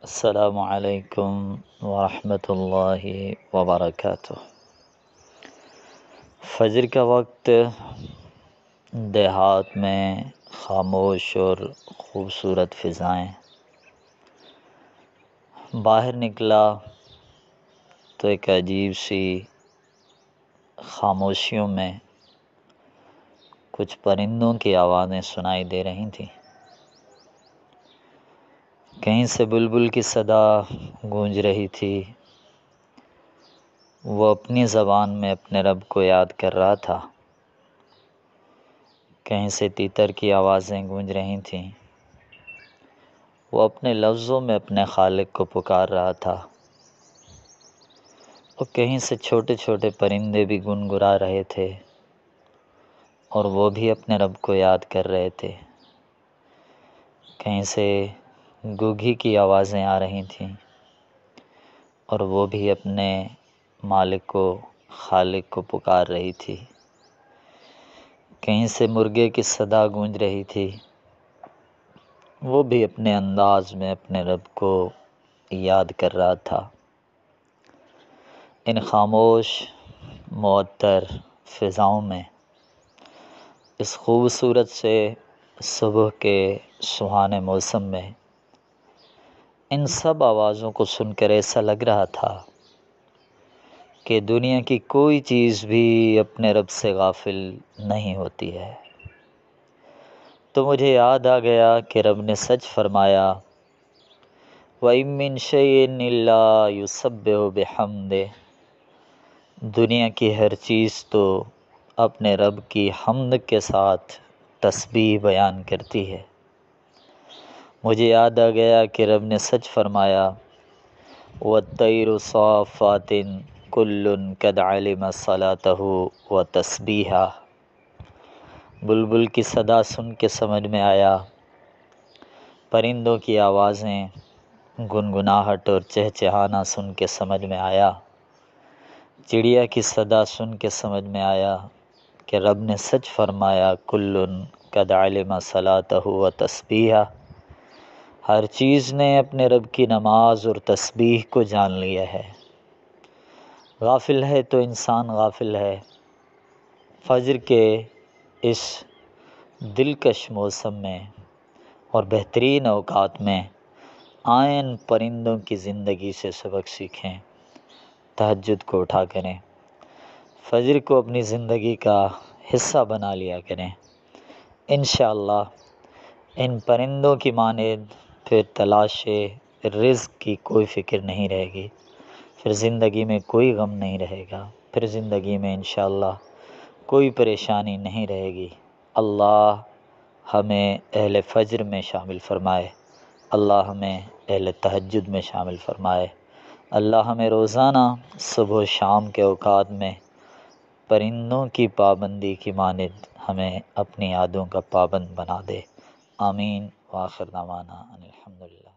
السلام علیکم ورحمۃ اللہ وبرکاتہ۔ فجر کا وقت دیہات میں خاموش اور خوبصورت فضائیں۔ باہر نکلا تو ایک عجیب سی خاموشیوں میں کچھ پرندوں کی آوازیں سنائی دے رہی تھیں۔ کہیں سے بلبل کی صدا گونج رہی تھی، وہ اپنی زبان میں اپنے رب کو یاد کر رہا تھا۔ کہیں سے تیتر کی آوازیں گونج رہی تھیں، وہ اپنے لفظوں میں اپنے خالق کو پکار رہا تھا۔ اور کہیں سے چھوٹے چھوٹے پرندے بھی گنگنا رہے تھے اور وہ بھی اپنے رب کو یاد کر رہے تھے۔ کہیں سے گھوگھی کی آوازیں آ رہی تھیں اور وہ بھی اپنے مالک کو، خالق کو پکار رہی تھی۔ کہیں سے مرغے کی صدا گونج رہی تھی، وہ بھی اپنے انداز میں اپنے رب کو یاد کر رہا تھا۔ ان خاموش معطر فضاؤں میں، اس خوبصورت سے صبح کے سہانے موسم میں، ان سب آوازوں کو سن کر ایسا لگ رہا تھا کہ دنیا کی کوئی چیز بھی اپنے رب سے غافل نہیں ہوتی ہے۔ تو مجھے یاد آ گیا کہ رب نے سچ فرمایا، وَإِن مِّن شَيْءٍ إِلَّا يُسَبِّحُ بِحَمْدِهِ۔ دنیا کی ہر چیز تو اپنے رب کی حمد کے ساتھ تسبیح بیان کرتی ہے۔ مجھے یاد آ گیا کہ رب نے سچ فرمایا، وَالطَّيْرُ صَافَّاتٍ كُلٌّ قَدْ عَلِمَ صَلَاتَهُ وَتَسْبِيحَهُ۔ بلبل کی صدا سن کے سمجھ میں آیا، پرندوں کی آوازیں، گنگناہٹ اور چہچہانا سن کے سمجھ میں آیا، چڑیا کی صدا سن کے سمجھ میں آیا کہ رب نے سچ فرمایا، کل قد علم صلاتہ و تسبیحہ۔ ہر چیز نے اپنے رب کی نماز اور تسبیح کو جان لیا ہے۔ غافل ہے تو انسان غافل ہے۔ فجر کے اس دلکش موسم میں اور بہترین اوقات میں آئیں پرندوں کی زندگی سے سبق سیکھیں، تہجد کو اٹھا کریں، فجر کو اپنی زندگی کا حصہ بنا لیا کریں۔ انشاءاللہ ان پرندوں کی مانند پھر تلاش رزق کی کوئی فکر نہیں رہے گی، پھر زندگی میں کوئی غم نہیں رہے گا، پھر زندگی میں انشاءاللہ کوئی پریشانی نہیں رہے گی۔ اللہ ہمیں اہل فجر میں شامل فرمائے، اللہ ہمیں اہل تہجد میں شامل فرمائے، اللہ ہمیں روزانہ صبح و شام کے اوقات میں پرندوں کی پابندی کی مانند ہمیں اپنی یادوں کا پابند بنا دے۔ آمین وآخر دعوانا ان الحمدللہ۔